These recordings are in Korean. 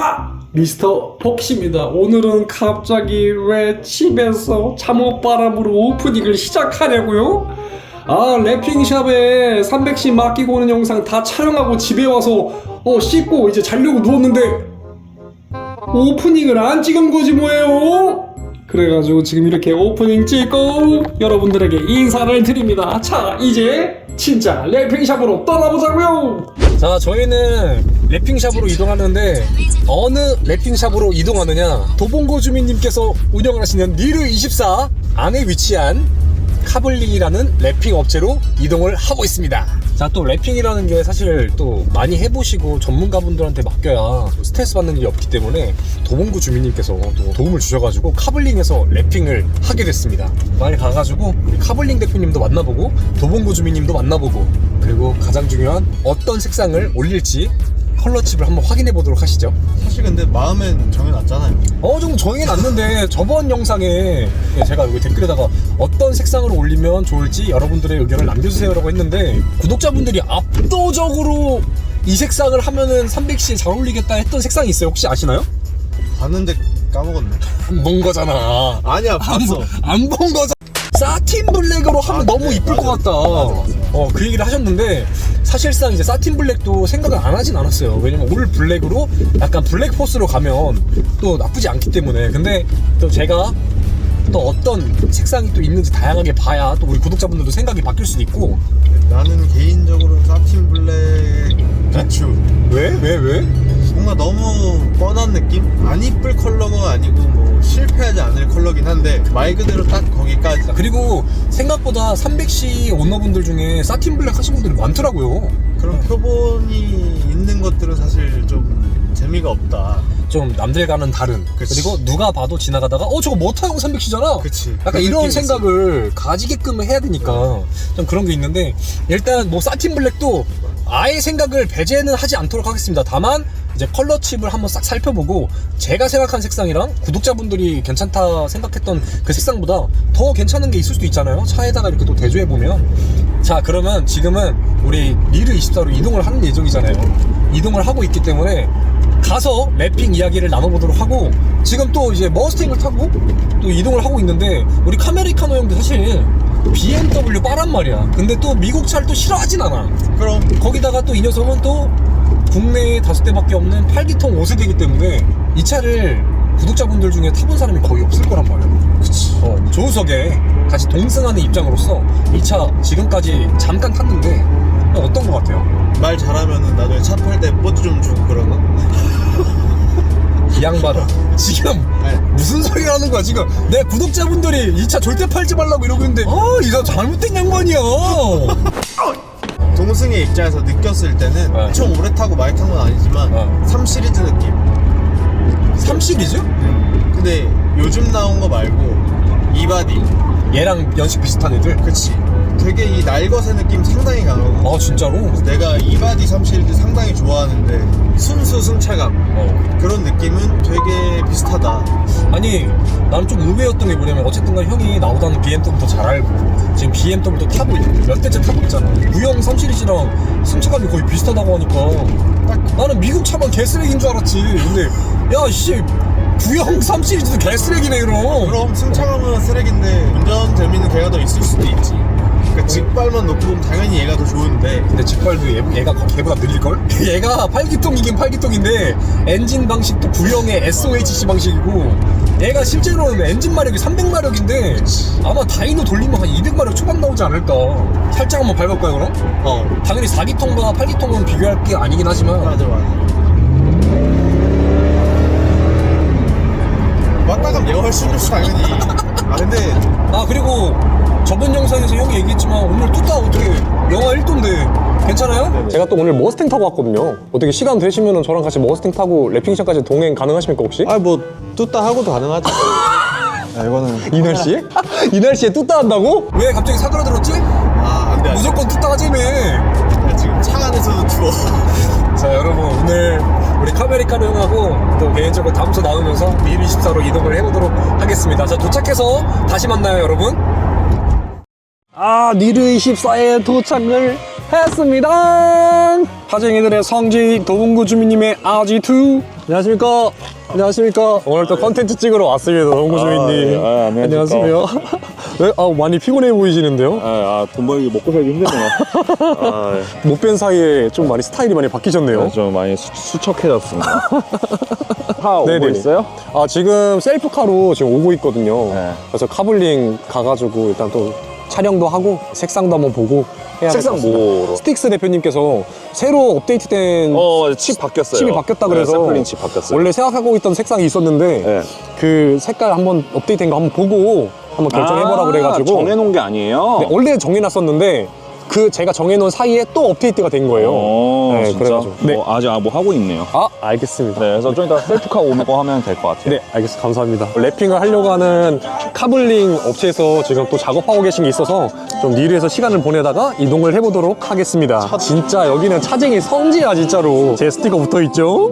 안녕하십니까, 미스터 폭시입니다. 오늘은 갑자기 왜 집에서 잠옷바람으로 오프닝을 시작하냐고요? 랩핑샵에 300씩 맡기고 오는 영상 다 촬영하고 집에 와서 씻고 이제 자려고 누웠는데 오프닝을 안 찍은 거지 뭐예요? 그래가지고 지금 이렇게 오프닝 찍고 여러분들에게 인사를 드립니다. 자, 이제 진짜 랩핑샵으로 떠나보자고요. 자, 저희는 랩핑샵으로 이동하는데 어느 랩핑샵으로 이동하느냐, 도봉고 주민님께서 운영을 하시는 니르24 안에 위치한 카블링이라는 랩핑 업체로 이동을 하고 있습니다. 자, 또 랩핑이라는 게 사실 또 많이 해보시고 전문가분들한테 맡겨야 스트레스 받는 일이 없기 때문에 도봉구 주민님께서 또 도움을 주셔가지고 카블링에서 랩핑을 하게 됐습니다. 많이 가가지고 우리 카블링 대표님도 만나보고 도봉구 주민님도 만나보고, 그리고 가장 중요한 어떤 색상을 올릴지 컬러칩을 한번 확인해 보도록 하시죠. 사실 근데 마음엔 정해놨잖아요. 어느 정도 정해놨는데 저번 영상에 제가 여기 댓글에다가 어떤 색상을 올리면 좋을지 여러분들의 의견을 남겨주세요라고 했는데, 구독자분들이 압도적으로 이 색상을 하면은 300C에 잘 어울리겠다 했던 색상이 있어요. 혹시 아시나요? 봤는데 까먹었네. 안 본 거잖아. 아니야, 봤어. 안 본 거잖아. 사틴 블랙으로 하면 너무 네, 이쁠 것 같다. 맞아. 그 얘기를 하셨는데, 사실상 이제 사틴 블랙도 생각을 안 하진 않았어요. 왜냐면 올 블랙으로 약간 블랙 포스로 가면 또 나쁘지 않기 때문에. 근데 또 제가 또 어떤 색상이 또 있는지 다양하게 봐야 또 우리 구독자분들도 생각이 바뀔 수도 있고. 나는 개인적으로 사틴 블랙 비추. 왜? 뭔가 너무 뻔한 느낌? 안 이쁠 컬러가 아니고 뭐 실패하지 않을 컬러긴 한데 말 그대로 딱 거기까지. 그리고 생각보다 300C 오너분들 중에 사틴 블랙 하신 분들이 많더라고요. 그런 표본이 있는 것들은 사실 좀 재미가 없다. 좀 남들과는 다른. 그치. 그리고 누가 봐도 지나가다가 저거 모타용 300C잖아. 그치. 약간 그 이런 느낌이 생각을 가지게끔 해야 되니까 좀 그런 게 있는데, 일단 뭐 사틴 블랙도 아예 생각을 배제는 하지 않도록 하겠습니다. 다만 이제 컬러 칩을 한번 싹 살펴보고 제가 생각한 색상이랑 구독자분들이 괜찮다 생각했던 그 색상보다 더 괜찮은 게 있을 수도 있잖아요. 차에다가 이렇게 또 대조해보면. 자, 그러면 지금은 우리 니르24로 이동을 하는 예정이잖아요. 이동을 하고 있기 때문에 가서 랩핑 이야기를 나눠보도록 하고, 지금 또 이제 머스탱을 타고 또 이동을 하고 있는데, 우리 카메리카노 형도 사실 BMW 빠란 말이야. 근데 또 미국 차를 또 싫어하진 않아. 그럼 거기다가 또 이 녀석은 또 국내에 5대밖에 없는 8기통 5세대이기 때문에 이 차를 구독자분들 중에 타본 사람이 거의 없을 거란 말이야. 그치. 조우석에 같이 동승하는 입장으로서 이 차 지금까지 잠깐 탔는데 어떤 거 같아요? 말 잘하면은 나중에 차 팔 때 뽀드 좀 주고 그러나? 이 양반아, 지금 네. 무슨 소리를 하는 거야? 지금 내 구독자분들이 이 차 절대 팔지 말라고 이러고 있는데, 이 사람 잘못된 양반이야. 동승의 입장에서 느꼈을 때는 네. 엄청 오래 타고 많이 탄 건 아니지만 3 시리즈 느낌. 3 시리즈? 근데 요즘 나온 거 말고 이바디. 얘랑 연식 비슷한 애들? 그치. 되게 이 날것의 느낌 상당히 강하고. 진짜로? 내가 이바디 3 시리즈 상당히 좋아하는데 순수 승차감 그런 느낌은 되게 비슷하다. 아니, 나는 좀 의외였던 게 뭐냐면, 어쨌든 간 형이 나오다는 BMW도 잘 알고 지금 BMW도 타고 있고 몇 대째 타고 있잖아. 구형 3 시리즈랑 승차감이 거의 비슷하다고 하니까 딱 나는 미국 차만 개쓰레기인 줄 알았지. 근데 야씨, 구형 3 시리즈도 개쓰레기네 그럼. 그럼 승차감은 쓰레기인데 운전 재미는 걔가 더 있을 수도 있지. 그러니까 직발만 놓고 보면 당연히 얘가 더 좋은데. 근데 직발도 얘가 걔보다 느릴걸? 얘가 8기통이긴 8기통인데 엔진 방식도 구형의 SOHC 방식이고, 얘가 실제로는 엔진 마력이 300마력인데 아마 다이노 돌리면 한 200마력 초반 나오지 않을까. 살짝 한번 밟아볼까요 그럼? 당연히 4기통과 8기통은 비교할 게 아니긴 하지만. 맞아. 맞다 가면 얘가 훨씬 좋지 당연히. 근데 그리고 저번 영상에서 형이 얘기했지만 오늘 뚜따 어떻게 영하 1도인데 괜찮아요? 네네. 제가 또 오늘 머스탱 타고 왔거든요. 어떻게 시간 되시면 저랑 같이 머스탱 타고 랩핑샵까지 동행 가능하십니까 혹시? 뭐 뚜따 하고도 가능하지. 이거는 이 날씨에? 이 날씨에 뚜따 한다고? 왜 갑자기 사그라들었지? 안돼. 무조건 뚜따가 재매. 지금 차 안에서도 추워. 자, 여러분, 오늘 우리 카메리카노 형하고 또 개인적으로 다음 주 나오면서 니르24로 이동을 해보도록 하겠습니다. 자, 도착해서 다시 만나요 여러분. 니르24에 도착을 했습니다. 하쟁이들의 성지 도봉구 주민님의 아지트 안녕하십니까. 안녕하십니까. 오늘 또 컨텐츠 찍으러 왔습니다. 홍구 주민님. 안녕하세요. 네? 많이 피곤해 보이시는데요? 돈 벌기 먹고 살기 힘드네요. 못 뵌 사이에 좀 많이 스타일이 많이 바뀌셨네요. 좀 많이 수척해졌습니다. 차 오고 네네. 있어요? 지금 셀프카로 지금 오고 있거든요. 네. 그래서 카블링 가가지고 일단 또 촬영도 하고 색상도 한번 보고 해야 될 것 색상 같습니다. 뭐로? 스틱스 대표님께서 새로 업데이트된 칩 바뀌었어요. 칩이 바뀌었다 그래서 샘플링 칩 바뀌었어요. 원래 생각하고 있던 색상이 있었는데 네. 그 색깔 한번 업데이트된 거 한번 보고 한번 결정해보라 그래가지고 정해놓은 게 아니에요? 네, 원래 정해놨었는데 그 제가 정해놓은 사이에 또 업데이트가 된 거예요. 네, 진짜? 그래가지고. 네. 아직 뭐 하고 있네요. 알겠습니다. 네, 그래서 좀 이따 셀프카 오면 하면 될 것 같아요. 네, 알겠습니다. 감사합니다. 랩핑을 하려고 하는 카블링 업체에서 지금 또 작업하고 계신 게 있어서 좀 리르에서 시간을 보내다가 이동을 해보도록 하겠습니다. 진짜 여기는 차쟁이 성지야, 진짜로. 제 스티커 붙어있죠?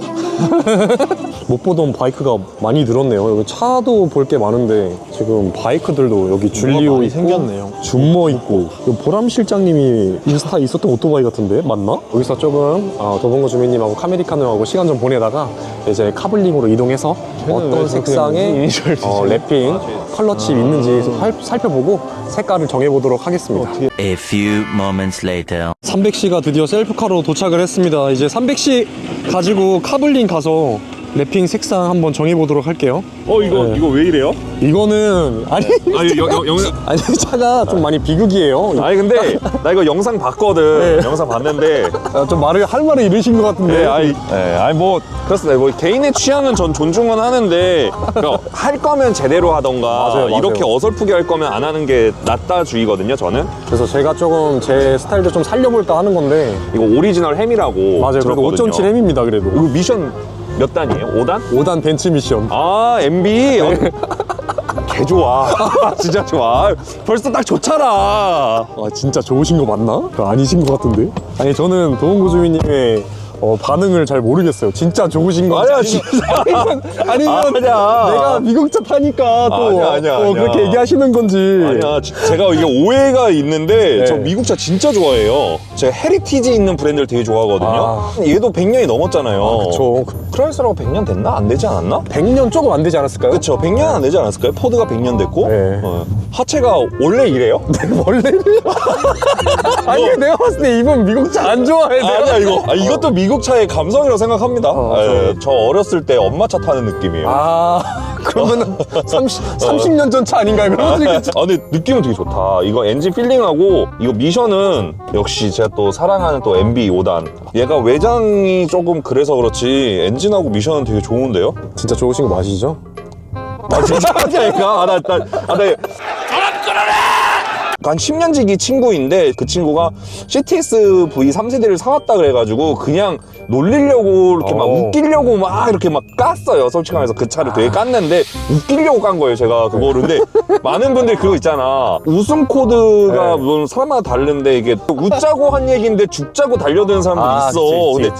못 보던 바이크가 많이 늘었네요. 여기 차도 볼 게 많은데 지금 바이크들도 여기 줄리오 많이 있고 생겼네요. 준머 있고 보람 실장님이 인스타에 있었던 오토바이 같은데 맞나? 여기서 조금 도봉구 주민님하고 카메리카노하고 시간 좀 보내다가 이제 카블링으로 이동해서 어떤 색상의 랩핑 컬러칩 있는지 살펴보고 색깔을 정해보도록 하겠습니다. A few moments later. 300C가 드디어 셀프카로 도착을 했습니다. 이제 300C 가지고 카블링 가서 랩핑 색상 한번 정해보도록 할게요. 이거 왜 이래요? 이거는 아니 아니 차가 좀 많이 비극이에요. 아니 근데 나 이거 영상 봤거든. 네. 영상 봤는데 좀 할 말을 잃으신 것 같은데. 아니 뭐 그렇습니다. 뭐 개인의 취향은 전 존중은 하는데 그러니까 할 거면 제대로 하던가 맞아요. 이렇게 어설프게 할 거면 안 하는 게 낫다 주의거든요. 저는 그래서 제가 조금 제 스타일도 좀 살려볼까 하는 건데. 이거 오리지널 햄이라고 맞아요. 그래도 들었거든요. 5.7 M입니다. 그래도 이거 미션 몇 단이에요? 5단? 5단 벤츠 미션. MB 개 좋아. 진짜 좋아. 벌써 딱 좋잖아. 진짜 좋으신 거 맞나? 그거 아니신 것 같은데. 아니 저는 도봉구 주민님의 반응을 잘 모르겠어요. 진짜 좋으신 거 아니야, 진짜. 아니면 아니야. 내가 미국차 타니까 또 아니야. 그렇게 얘기하시는 건지. 아니야, 제가 이게 오해가 있는데 네. 저 미국차 진짜 좋아해요. 제가 헤리티지 있는 브랜드를 되게 좋아하거든요. 얘도 100년이 넘었잖아요. 그쵸. 크라이슬러가 100년 됐나? 안 되지 않았나? 100년 조금 안 되지 않았을까요? 그쵸, 100년 안 되지 않았을까요? 포드가 100년 됐고. 네. 하체가 원래 이래요? 원래는 아니 내가 봤을 때 이분 미국차 안 좋아해. 아니야, 이것도 미국차의 감성이라고 생각합니다. 저 어렸을 때 엄마 차 타는 느낌이에요. 그러면은 30년 전 차 아닌가요? 그러면 근데 느낌은 되게 좋다. 이거 엔진 필링하고 이거 미션은 역시 제가 또 사랑하는 또 MB 5단. 얘가 외장이 조금 그래서 그렇지 엔진하고 미션은 되게 좋은데요? 진짜 좋으신 거 맞으시죠? 진짜 하자니까. 한 10년지기 친구인데 그 친구가 CTS V 3세대를 사왔다 그래가지고 그냥 놀리려고 이렇게 막 웃기려고 막 이렇게 막 깠어요. 솔직히 말해서 그 차를 되게 깠는데 웃기려고 깐 거예요. 제가 그거를. 근데 많은 분들이 그거 있잖아. 웃음 코드가 물론 사람마다 다른데 이게 웃자고 한 얘기인데 죽자고 달려드는 사람도 있어.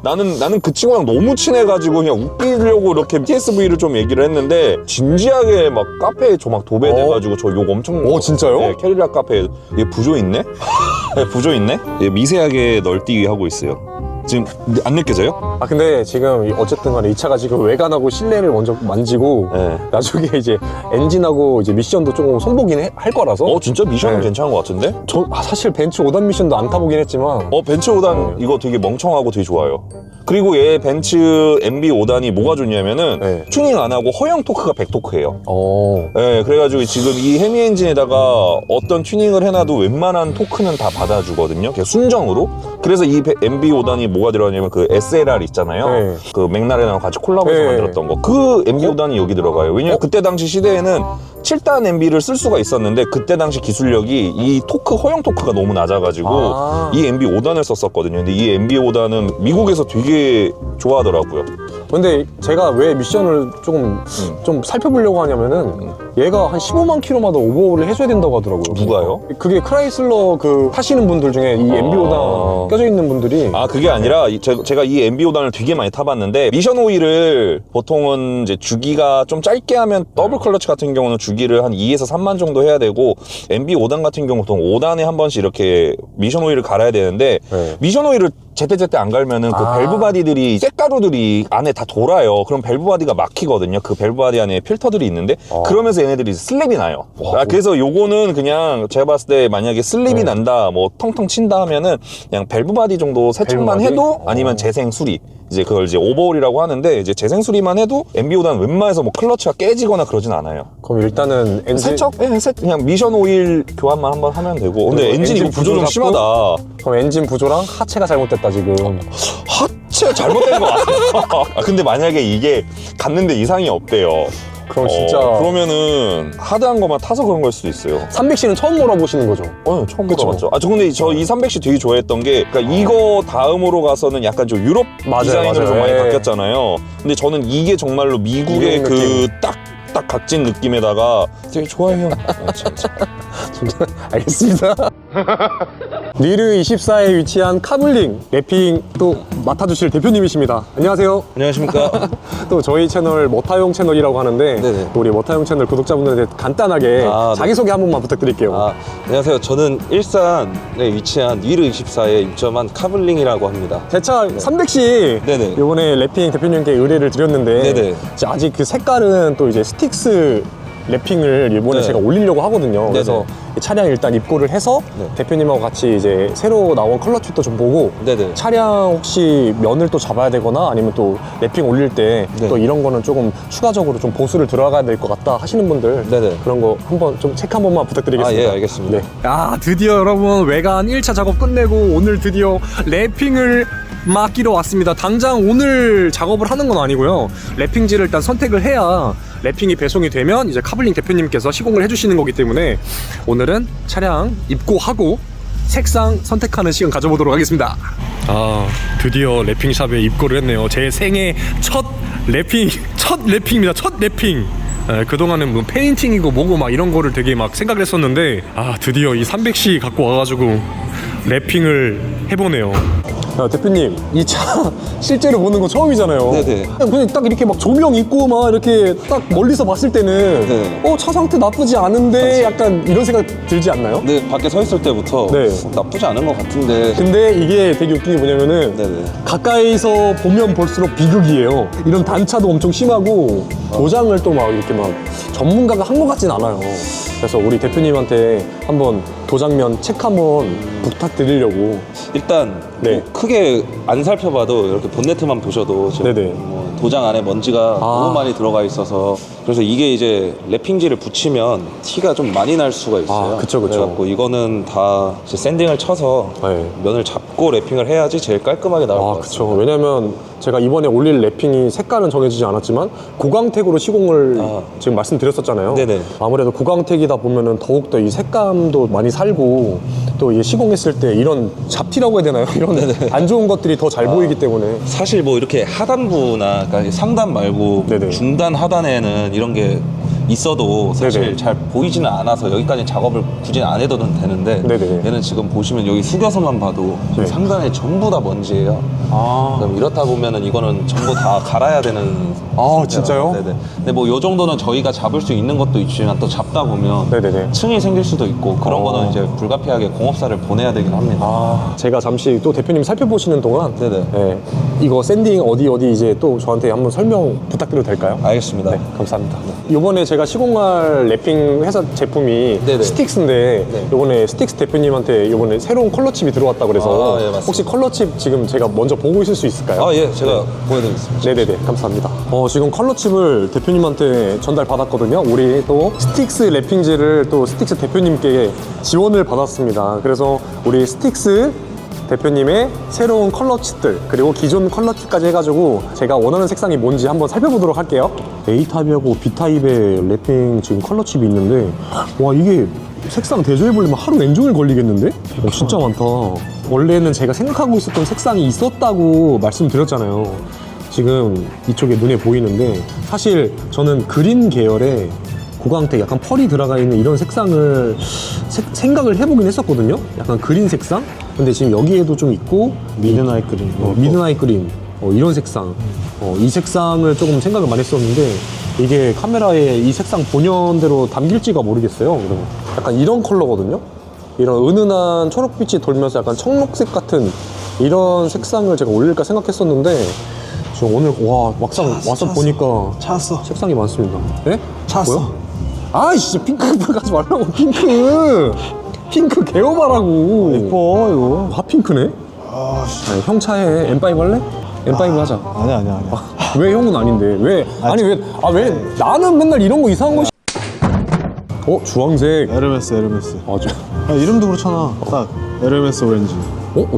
근데 나는 그 친구랑 너무 친해가지고 그냥 웃기려고 이렇게 TSV를 좀 얘기를 했는데 진지하게 막 카페에 저 막 도배돼가지고 저 욕 엄청 진짜요? 네, 캐릴라 카페에 얘 부조 있네? 네, 부조 있네? 얘 미세하게 널뛰기 하고 있어요. 지금 안 느껴져요? 근데 지금 어쨌든 간에 이 차가 지금 외관하고 실내를 먼저 만지고 네. 나중에 이제 엔진하고 이제 미션도 조금 손보긴 할 거라서 진짜 미션은 네. 괜찮은 것 같은데? 저 사실 벤츠 5단 미션도 안 타보긴 했지만 벤츠 5단 이거 되게 멍청하고 되게 좋아요. 그리고 얘 벤츠 MB 5단이 뭐가 좋냐면은 네. 튜닝 안 하고 허용 토크가 100토크예요. 어. 네, 그래가지고 지금 이 헤미 엔진에다가 어떤 튜닝을 해놔도 웬만한 토크는 다 받아주거든요. 그냥 순정으로. 그래서 이 MB 5단이 뭐가 들어가냐면 그 SLR 있잖아요. 네. 그 맥라렌하고 같이 콜라보해서 네. 만들었던 거. 그 MB 5단이 여기 들어가요. 왜냐면 그때 당시 시대에는 7단 MB를 쓸 수가 있었는데 그때 당시 기술력이 이 토크, 허용 토크가 너무 낮아가지고 이 MB 5단을 썼었거든요. 근데 이 MB 5단은 미국에서 되게 좋아하더라고요. 근데 제가 왜 미션을 조금 좀 살펴보려고 하냐면은 얘가 한 15만 킬로마다 오버홀을 해줘야 된다고 하더라고요. 누가요? 그게 크라이슬러 그 타시는 분들 중에 이 MB5단 껴져 있는 분들이 그게 아니라 제가 이 MB 5단을 되게 많이 타봤는데 미션 오일을 보통은 이제 주기가 좀 짧게 하면 더블 클러치 같은 경우는 주기를 한 2에서 3만 정도 해야 되고 MB 5단 같은 경우 보통 5단에 한 번씩 이렇게 미션 오일을 갈아야 되는데 네. 미션 오일을 제때제때 안 갈면은 그 밸브 바디들이 쇳가루들이 안에 다 돌아요. 그럼 밸브 바디가 막히거든요. 그 밸브 바디 안에 필터들이 있는데 그러면서 얘네들이 슬립이 나요. 그래서 요거는 그냥 제가 봤을 때 만약에 슬립이 난다, 뭐 텅텅 친다 하면은 그냥 밸브 바디 정도 세척만 바디? 해도 아니면 재생 수리. 이제 그걸 이제 오버홀이라고 하는데 이제 재생 수리만 해도 MB5보다는 웬만해서 뭐 클러치가 깨지거나 그러진 않아요. 그럼 일단은 엔진 세척? 예, 그냥 미션 오일 교환만 한번 하면 되고. 근데 엔진 이거 부조 좀 심하다. 그럼 엔진 부조랑 하체가 잘못됐다 지금. 하체가 잘못된 것 같아요. 근데 만약에 이게 갔는데 이상이 없대요. 그럼 진짜 그러면은 하드한 거만 타서 그런 걸 수도 있어요. 300C는 처음 몰아보시는 거죠? 처음 그쵸? 물어봤죠. 저 근데 저 이 300C 되게 좋아했던 게, 그러니까 이거 다음으로 가서는 약간 좀 유럽 맞아요, 디자인으로 맞아요. 좀 많이 예. 바뀌었잖아요. 근데 저는 이게 정말로 미국의 미국 그 느낌. 딱 각진 느낌에다가 되게 좋아해요. 진짜. 알겠습니다. 리르 24에 위치한 카블링 랩핑 또 맡아주실 대표님이십니다. 안녕하세요. 안녕하십니까. 또 저희 채널 머타용 채널이라고 하는데 네네. 또 우리 머타용 채널 구독자분들한테 간단하게 아, 네. 자기소개 한 번만 부탁드릴게요. 안녕하세요. 저는 일산에 위치한 리르 24에 입점한 카블링이라고 합니다. 제 차 300C 네네. 이번에 랩핑 대표님께 의뢰를 드렸는데 네네. 이제 아직 그 색깔은 또 이제 스틱스 랩핑을 이번에 네. 제가 올리려고 하거든요. 그래서 네네. 이 차량 일단 입고를 해서 네. 대표님하고 같이 이제 새로 나온 컬러 팁도 좀 보고 네네. 차량 혹시 면을 또 잡아야 되거나 아니면 또 랩핑 올릴 때 또 네. 이런 거는 조금 추가적으로 좀 보수를 들어가야 될 것 같다 하시는 분들 네네. 그런 거 한번 좀 체크 한 번만 부탁드리겠습니다. 예, 알겠습니다. 네. 야, 드디어 여러분 외관 1차 작업 끝내고 오늘 드디어 랩핑을 맡기러 왔습니다. 당장 오늘 작업을 하는 건 아니고요. 랩핑지를 일단 선택을 해야 랩핑이 배송이 되면 이제 카블링 대표님께서 시공을 해주시는 거기 때문에 오늘은 차량 입고하고 색상 선택하는 시간 가져보도록 하겠습니다. 아, 드디어 랩핑샵에 입고를 했네요. 제 생애 첫 랩핑입니다. 첫 랩핑. 그동안은 뭐 페인팅이고 뭐고 막 이런 거를 되게 막 생각을 했었는데 드디어 이 300C 갖고 와가지고 랩핑을 해보네요. 대표님, 이 차 실제로 보는 거 처음이잖아요. 네네. 그냥 딱 이렇게 막 조명 있고 막 이렇게 딱 멀리서 봤을 때는 네. 차 상태 나쁘지 않은데 약간 이런 생각 들지 않나요? 네, 밖에 서 있을 때부터 네. 나쁘지 않은 것 같은데. 근데 이게 되게 웃긴 게 뭐냐면은 네네. 가까이서 보면 볼수록 비극이에요. 이런 단차도 엄청 심하고 도장을 또 막 이렇게 막 전문가가 한 것 같진 않아요. 그래서 우리 대표님한테 한번 도장면 체크 한번 부탁드리려고. 일단 네. 뭐 크게 안 살펴봐도 이렇게 본네트만 보셔도 지금 네네. 뭐 도장 안에 먼지가 너무 많이 들어가 있어서, 그래서 이게 이제 랩핑지를 붙이면 티가 좀 많이 날 수가 있어요. 그쵸. 그래갖고 이거는 다 이제 샌딩을 쳐서 네. 면을 잡고 랩핑을 해야지 제일 깔끔하게 나올 것 그쵸. 같습니다. 왜냐면 제가 이번에 올릴 랩핑이 색깔은 정해지지 않았지만 고광택으로 시공을 지금 말씀드렸었잖아요. 네네. 아무래도 고광택이다 보면은 더욱더 이 색감도 많이 살고 또 이게 시공했을 때 이런 잡티라고 해야 되나요? 이런 안 좋은 것들이 더 잘 보이기 때문에. 사실 뭐 이렇게 하단부나 그러니까 상단 말고 네네. 중단 하단에는 이런 게 있어도 사실 네네. 잘 보이지는 않아서 여기까지 작업을 굳이 안 해도 되는데, 네네. 얘는 지금 보시면 여기 숙여서만 봐도 네. 상단에 전부 다 먼지예요. 그럼 이렇다 보면은 이거는 전부 다 갈아야 되는 상태라. 진짜요? 네네. 근데 뭐 요 정도는 저희가 잡을 수 있는 것도 있지만 또 잡다 보면 네네네. 층이 생길 수도 있고 그런 거는 이제 불가피하게 공업사를 보내야 되긴 합니다. 제가 잠시 또 대표님 살펴보시는 동안 네네. 이거 샌딩 어디 이제 또 저한테 한번 설명 부탁드려도 될까요? 알겠습니다. 네, 감사합니다. 이번에 제가 시공할 랩핑 회사 제품이 네네. 스틱스인데 네. 이번에 스틱스 대표님한테 이번에 새로운 컬러 칩이 들어왔다 그래서 예, 맞습니다. 혹시 컬러 칩 지금 제가 먼저 보고 있을 수 있을까요? 예, 제가 보여드리겠습니다. 네네네, 감사합니다. 지금 컬러 칩을 대표님한테 전달 받았거든요. 우리 또 스틱스 랩핑지를 또 스틱스 대표님께 지원을 받았습니다. 그래서 우리 스틱스 대표님의 새로운 컬러 칩들 그리고 기존 컬러 칩까지 해가지고 제가 원하는 색상이 뭔지 한번 살펴보도록 할게요. A타입하고 B타입의 랩핑 지금 컬러 칩이 있는데 와, 이게 색상 대조해보려면 하루 왼종일 걸리겠는데? 진짜 많다. 원래는 제가 생각하고 있었던 색상이 있었다고 말씀드렸잖아요. 지금 이쪽에 눈에 보이는데 사실 저는 그린 계열의 고광택 약간 펄이 들어가 있는 이런 색상을 생각을 해보긴 했었거든요. 약간 그린 색상? 근데 지금 여기에도 좀 있고 미드나잇 그린, 미드나잇 그린 이런 색상, 이 색상을 조금 생각을 많이 했었는데 이게 카메라에 이 색상 본연대로 담길지가 모르겠어요. 그래서 약간 이런 컬러거든요. 이런 은은한 초록빛이 돌면서 약간 청록색 같은 이런 색상을 제가 올릴까 생각했었는데 지금 오늘 와 막상 와서 보니까 찾았어. 색상이 많습니다. 예? 찾았어. 뭐야? 아 진짜 핑크 가지 말라고. 핑크 개오바라고. 예뻐 이거. 핫핑크네? 아니, 형 차에 M5 할래? M5 하자. 아니야. 왜 형은 아닌데? 왜? 아니 왜 나는 맨날 이런 거 이상한 거 주황색. 에르메스. 맞아. 아, 이름도 그렇잖아. 딱 에르메스 오렌지.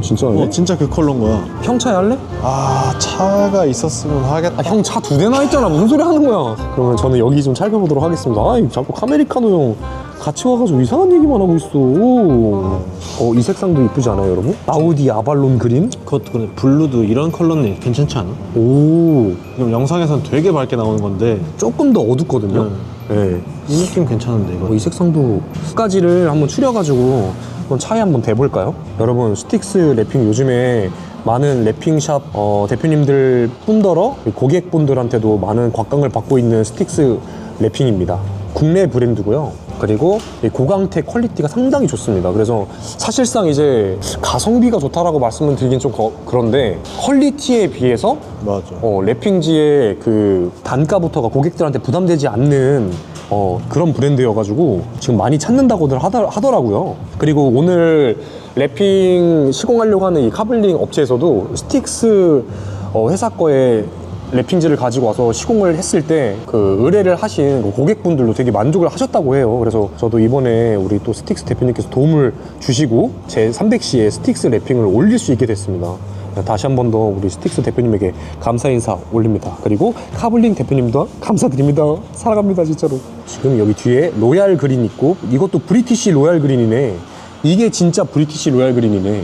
진짜네? 진짜 그 컬러인 거야. 형 차에 할래? 아, 차가 있었으면 하겠다. 형 차 2대나 있잖아. 무슨 소리 하는 거야? 그러면 저는 여기 좀 살펴보도록 하겠습니다. 자꾸 카메리카노 형 같이 와가지고 이상한 얘기만 하고 있어. 이 색상도 이쁘지 않아요, 여러분? 아우디 아발론 그린? 그것도 근데 블루도 이런 컬러는 괜찮지 않아? 오, 지금 영상에서는 되게 밝게 나오는 건데 조금 더 어둡거든요. 네. 이 느낌 괜찮은데 이거. 이 색상도 두 가지를 한번 추려가지고 한번 차에 한번 대볼까요? 여러분, 스틱스 랩핑 요즘에 많은 랩핑샵 대표님들 뿐더러 고객분들한테도 많은 곽광을 받고 있는 스틱스 랩핑입니다. 국내 브랜드고요. 그리고 이 고강택 퀄리티가 상당히 좋습니다. 그래서 사실상 이제 가성비가 좋다라고 말씀을 드리긴 좀 그런데 퀄리티에 비해서 맞아. 랩핑지의 그 단가부터가 고객들한테 부담되지 않는 그런 브랜드여가지고 지금 많이 찾는다고들 하더라고요. 그리고 오늘 랩핑 시공하려고 하는 이 카블링 업체에서도 스틱스 회사 거에 랩핑지를 가지고 와서 시공을 했을 때 그 의뢰를 하신 고객분들도 되게 만족을 하셨다고 해요. 그래서 저도 이번에 우리 또 스틱스 대표님께서 도움을 주시고 제 300C의 스틱스 랩핑을 올릴 수 있게 됐습니다. 다시 한 번 더 우리 스틱스 대표님에게 감사 인사 올립니다. 그리고 카블링 대표님도 감사드립니다. 사랑합니다, 진짜로. 지금 여기 뒤에 로얄 그린 있고, 이것도 브리티시 로얄 그린이네. 이게 진짜 브리티시 로얄 그린이네.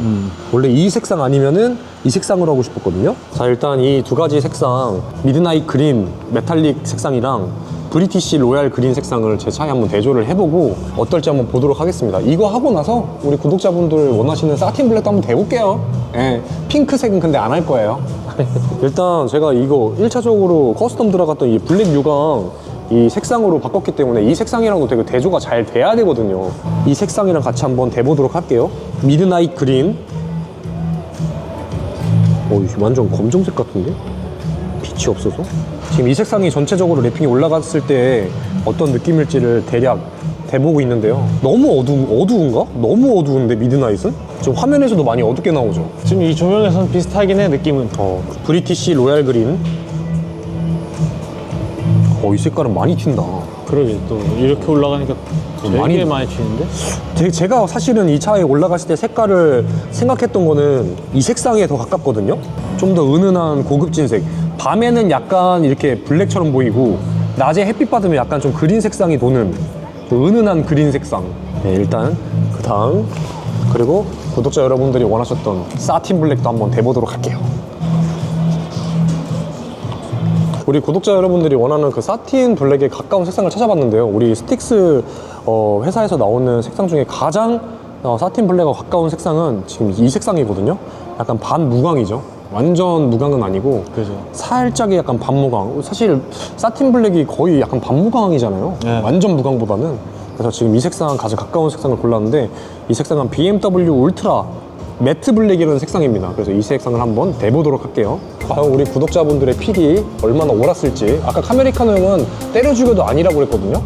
원래 이 색상 아니면은 이 색상으로 하고 싶었거든요. 자, 일단 이 두 가지 색상, 미드나잇 그린 메탈릭 색상이랑 브리티시 로얄 그린 색상을 제 차에 한번 대조를 해보고 어떨지 한번 보도록 하겠습니다. 이거 하고 나서 우리 구독자분들 원하시는 사틴 블랙도 한번 대볼게요. 예, 핑크색은 근데 안 할 거예요. 일단 제가 이거 1차적으로 커스텀 들어갔던 이 블랙 유광 이 색상으로 바꿨기 때문에 이 색상이랑도 되게 대조가 잘 돼야 되거든요. 이 색상이랑 같이 한번 대보도록 할게요. 미드나잇 그린. 완전 검정색 같은데? 빛이 없어서? 지금 이 색상이 전체적으로 랩핑이 올라갔을 때 어떤 느낌일지를 대략 대보고 있는데요. 너무 어두운가? 너무 어두운데 미드나잇은? 지금 화면에서도 많이 어둡게 나오죠. 지금 이 조명에서는 비슷하긴 해 느낌은. 브리티시 로얄 그린. 이 색깔은 많이 튄다. 그러게 또 이렇게 올라가니까 되게 많이 튀는데? 제가 사실은 이 차에 올라갔을 때 색깔을 생각했던 거는 이 색상에 더 가깝거든요. 좀 더 은은한 고급진색. 밤에는 약간 이렇게 블랙처럼 보이고 낮에 햇빛 받으면 약간 좀 그린 색상이 도는 은은한 그린 색상. 네, 일단 그 다음 그리고 구독자 여러분들이 원하셨던 사틴 블랙도 한번 대보도록 할게요. 우리 구독자 여러분들이 원하는 그 사틴 블랙에 가까운 색상을 찾아봤는데요. 우리 스틱스 회사에서 나오는 색상 중에 가장 사틴 블랙과 가까운 색상은 지금 이 색상이거든요. 약간 반무광이죠. 완전 무광은 아니고 그죠. 살짝의 약간 반무광. 사실 사틴 블랙이 거의 약간 반무광이잖아요. 네. 완전 무광보다는. 그래서 지금 이 색상 가장 가까운 색상을 골랐는데 이 색상은 BMW 울트라 매트 블랙이라는 색상입니다. 그래서 이 색상을 한번 대보도록 할게요. 과연 우리 구독자분들의 픽이 얼마나 옳았을지. 아까 카메리카노 형은 때려 죽여도 아니라고 그랬거든요.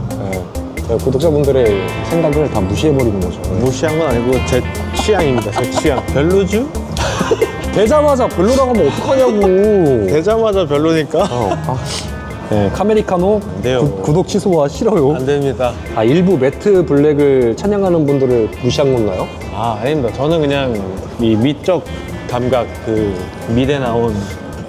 네. 구독자분들의 생각을 다 무시해버리는 거죠. 네. 무시한 건 아니고 제 취향입니다. 제 취향. 별로죠? 되자마자 별로라고 하면 어떡하냐고. 되자마자 별로니까. 네, 카메리카노 돼요. 구독 취소와 싫어요. 안 됩니다. 일부 매트 블랙을 찬양하는 분들을 무시한 건가요? 아닙니다. 저는 그냥 이 미적 감각 그 미대 나온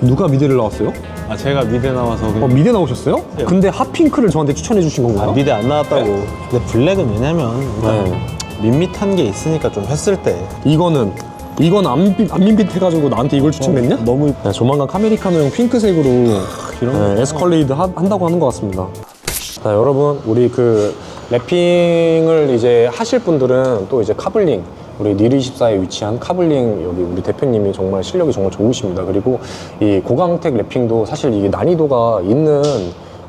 누가 미대를 나왔어요? 제가 미대 나와서 그냥 미대 나오셨어요? 근데 핫핑크를 저한테 추천해 주신 건가요? 미대 안 나왔다고. 근데 블랙은 왜냐면 일단 밋밋한 게 있으니까 좀 했을 때 이건 안 밋밋해가지고 나한테 이걸 추천했냐? 너무 네, 조만간 카메리카노 형 핑크색으로 에스컬레이드 한다고 하는 것 같습니다. 자, 여러분, 우리 그 랩핑을 이제 하실 분들은 또 이제 카블링, 우리 닐24에 위치한 카블링 여기 우리 대표님이 정말 실력이 정말 좋으십니다. 그리고 이 고강택 랩핑도 사실 이게 난이도가 있는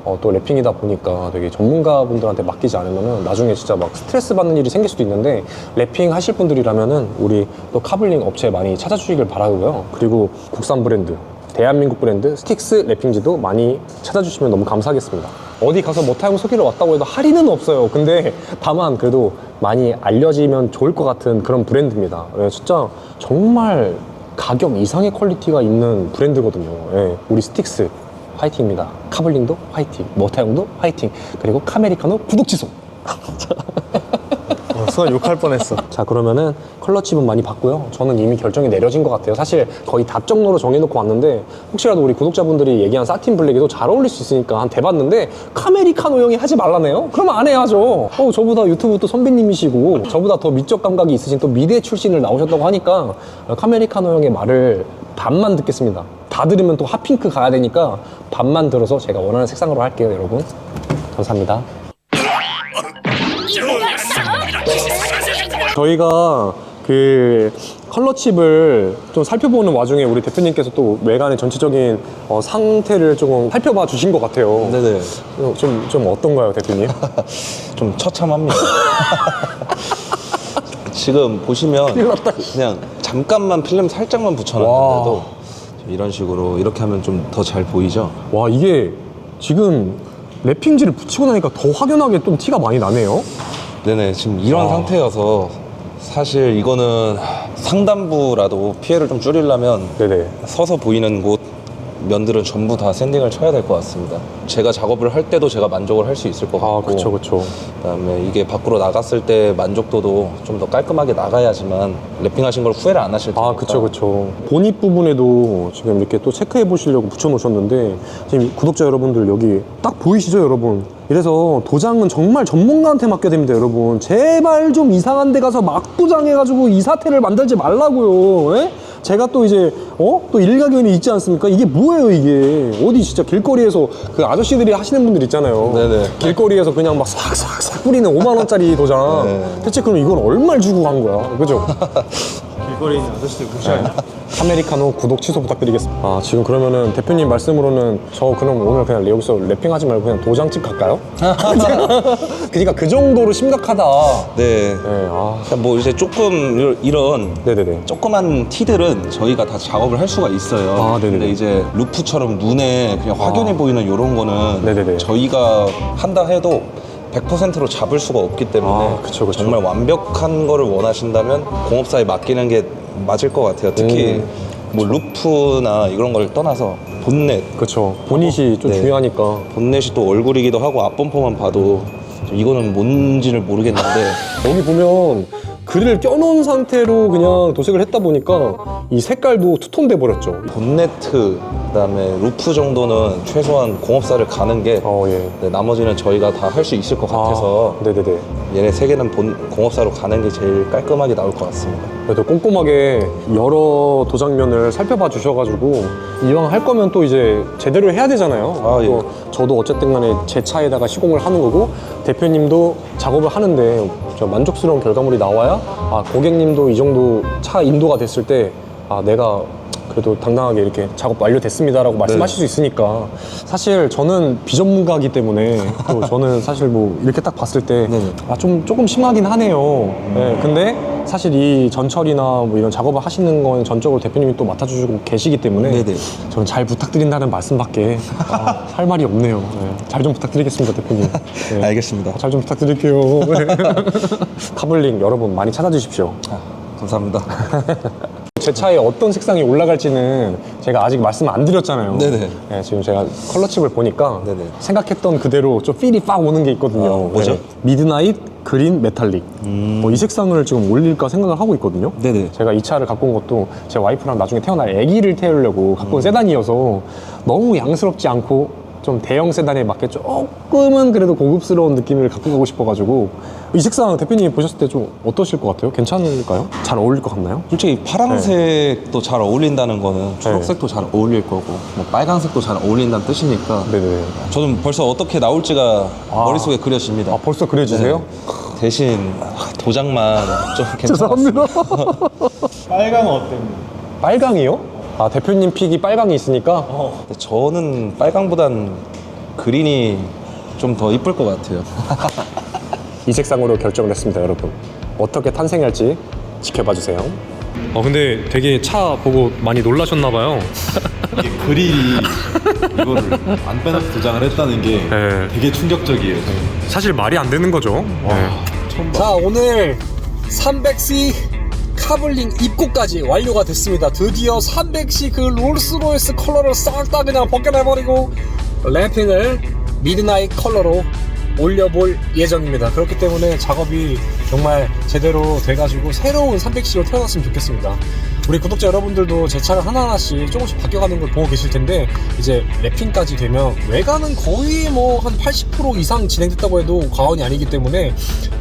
또 랩핑이다 보니까 되게 전문가분들한테 맡기지 않으면은 나중에 진짜 막 스트레스 받는 일이 생길 수도 있는데 랩핑 하실 분들이라면은 우리 또 카블링 업체 많이 찾아주시길 바라고요. 그리고 국산 브랜드, 대한민국 브랜드 스틱스 랩핑지도 많이 찾아주시면 너무 감사하겠습니다. 어디 가서 모타용 소개를 왔다고 해도 할인은 없어요. 근데 다만 그래도 많이 알려지면 좋을 것 같은 그런 브랜드입니다. 예, 진짜 정말 가격 이상의 퀄리티가 있는 브랜드거든요. 예, 우리 스틱스 화이팅입니다. 카블링도 화이팅, 모타용도 화이팅, 그리고 카메리카노 구독 취소. 순간 욕할 뻔했어. 자, 그러면은 컬러 칩은 많이 봤고요. 저는 이미 결정이 내려진 것 같아요. 사실 거의 답정로로 정해놓고 왔는데 혹시라도 우리 구독자분들이 얘기한 사틴 블랙에도 잘 어울릴 수 있으니까 한 대봤는데 카메리카노 형이 하지 말라네요? 그러면 안 해야죠. 저보다 유튜브 또 선배님이시고 저보다 더 미적 감각이 있으신 또 미대 출신을 나오셨다고 하니까 카메리카노 형의 말을 반만 듣겠습니다. 다 들으면 또 핫핑크 가야 되니까 반만 들어서 제가 원하는 색상으로 할게요, 여러분. 감사합니다. 저희가 그 컬러 칩을 좀 살펴보는 와중에 우리 대표님께서 또 외관의 전체적인 상태를 조금 살펴봐 주신 것 같아요. 네네. 좀 어떤가요, 대표님? 좀 처참합니다. 지금 보시면 그냥 잠깐만 필름 살짝만 붙여놨는데도 이런 식으로 이렇게 하면 좀 더 잘 보이죠? 와, 이게 지금 랩핑지를 붙이고 나니까 더 확연하게 좀 티가 많이 나네요. 네네, 지금 이런 상태여서 사실 이거는 상단부라도 피해를 좀 줄이려면 네네. 서서 보이는 곳 면들은 전부 다 샌딩을 쳐야 될 것 같습니다. 제가 작업을 할 때도 제가 만족을 할 수 있을 것 같고, 그쵸. 그다음에 이게 밖으로 나갔을 때 만족도도 좀 더 깔끔하게 나가야지만 랩핑하신 걸 후회를 안 하실 테니까. 그쵸. 보닛 부분에도 지금 이렇게 또 체크해 보시려고 붙여놓으셨는데 지금 구독자 여러분들 여기 딱 보이시죠, 여러분? 이래서 도장은 정말 전문가한테 맡겨야 됩니다, 여러분. 제발 좀 이상한 데 가서 막 도장해가지고 이 사태를 만들지 말라고요. 에? 제가 또 이제 또 일가견이 있지 않습니까? 이게 뭐예요, 이게? 어디 진짜 길거리에서 그 아저씨들이 하시는 분들 있잖아요. 네네. 길거리에서 그냥 막 싹싹싹 뿌리는 5만 원짜리 도장. 네. 대체 그럼 이건 얼마를 주고 간 거야? 그죠? 길거리 있는 아저씨들 무시하냐? 카메리카노 구독 취소 부탁드리겠습니다. 지금 그러면은 대표님 말씀으로는 저 그럼 오늘 그냥 여기서 랩핑하지 말고 그냥 도장집 갈까요? 그러니까 그 정도로 심각하다. 네. 네, 뭐 이제 조금 이런 네네네. 조그만 티들은 저희가 다 작업을 할 수가 있어요. 네네네. 근데 이제 루프처럼 눈에 그냥 확연히 보이는 이런 거는 네네네. 저희가 한다 해도 100%로 잡을 수가 없기 때문에 그쵸. 정말 완벽한 거를 원하신다면 공업사에 맡기는 게 맞을 것 같아요. 특히 뭐 루프나 이런 걸 떠나서 본넷, 그쵸. 보닛이 좀 네. 중요하니까. 본넷이 또 얼굴이기도 하고 앞범퍼만 봐도 이거는 뭔지를 모르겠는데 여기 보면 그릴 껴놓은 상태로 그냥 도색을 했다 보니까 이 색깔도 투톤 돼 버렸죠. 본네트 그다음에 루프 정도는 최소한 공업사를 가는 게 예. 네, 나머지는 저희가 다 할 수 있을 것 같아서 네네네. 얘네 세 개는 공업사로 가는 게 제일 깔끔하게 나올 것 같습니다. 그래도 꼼꼼하게 여러 도장면을 살펴봐 주셔가지고 이왕 할 거면 또 이제 제대로 해야 되잖아요. 예. 또 저도 어쨌든 간에 제 차에다가 시공을 하는 거고 대표님도 작업을 하는데 저 만족스러운 결과물이 나와야 고객님도 이 정도 차 인도가 됐을 때 내가 그래도 당당하게 이렇게 작업 완료됐습니다라고 말씀하실 수 있으니까 사실 저는 비전문가이기 때문에 또 저는 사실 뭐 이렇게 딱 봤을 때 조금 심하긴 하네요. 네, 근데 사실 이 전철이나 뭐 이런 작업을 하시는 건 전적으로 대표님이 또 맡아주시고 계시기 때문에 네네. 저는 잘 부탁드린다는 말씀밖에 할 말이 없네요. 네, 잘 좀 부탁드리겠습니다, 대표님. 네. 알겠습니다. 잘 좀 부탁드릴게요. 카블링 여러분 많이 찾아주십시오. 감사합니다. 제 차에 어떤 색상이 올라갈지는 제가 아직 말씀 안 드렸잖아요. 네네. 네, 지금 제가 컬러칩을 보니까 네네. 생각했던 그대로 좀 필이 빡 오는 게 있거든요. 뭐죠? 미드나잇, 그린, 메탈릭. 이 색상을 지금 올릴까 생각을 하고 있거든요. 네네. 제가 이 차를 갖고 온 것도 제 와이프랑 나중에 태어날 아기를 태우려고 갖고 온 세단이어서 너무 양스럽지 않고 좀 대형 세단에 맞게 조금은 그래도 고급스러운 느낌을 갖고 가고 싶어가지고 이 색상 대표님이 보셨을 때 좀 어떠실 것 같아요? 괜찮을까요? 잘 어울릴 것 같나요? 솔직히 파란색도 잘 어울린다는 거는 초록색도 잘 어울릴 거고 뭐 빨간색도 잘 어울린다는 뜻이니까 네네. 저는 벌써 어떻게 나올지가 머릿속에 그려집니다. 벌써 그려지세요? 네. 대신 도장만 좀 죄송합니다. 빨강은 어때요? 빨강이요? 대표님 픽이 빨강이 있으니까 저는 빨강보단 그린이 좀 더 이쁠 것 같아요. 이 색상으로 결정을 했습니다, 여러분. 어떻게 탄생할지 지켜봐 주세요. 근데 되게 차 보고 많이 놀라셨나봐요. 이게 그릴이 이거를 안 빼놓고 도장을 했다는 게 네. 되게 충격적이에요. 사실 말이 안 되는 거죠. 자, 오늘 300C 카블링 입고까지 완료가 됐습니다. 드디어 300C 그 롤스로이스 컬러를 싹 다 그냥 벗겨내버리고 랩핑을 미드나잇 컬러로 올려볼 예정입니다. 그렇기 때문에 작업이 정말 제대로 돼가지고 새로운 300C로 태어났으면 좋겠습니다. 우리 구독자 여러분들도 제 차를 하나하나씩 조금씩 바뀌어가는 걸 보고 계실 텐데, 이제 랩핑까지 되면 외관은 거의 뭐 한 80% 이상 진행됐다고 해도 과언이 아니기 때문에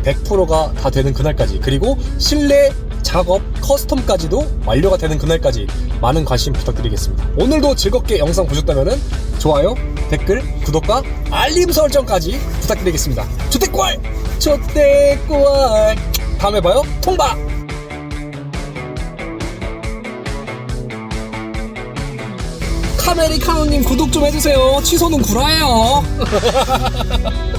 100%가 다 되는 그날까지, 그리고 실내 작업 커스텀까지도 완료가 되는 그날까지 많은 관심 부탁드리겠습니다. 오늘도 즐겁게 영상 보셨다면 좋아요, 댓글, 구독과 알림 설정까지 부탁드리겠습니다. 조태꿀! 조태꿀! 다음에 봐요. 통박! 카메리카노님 구독 좀 해주세요. 취소는 구라예요.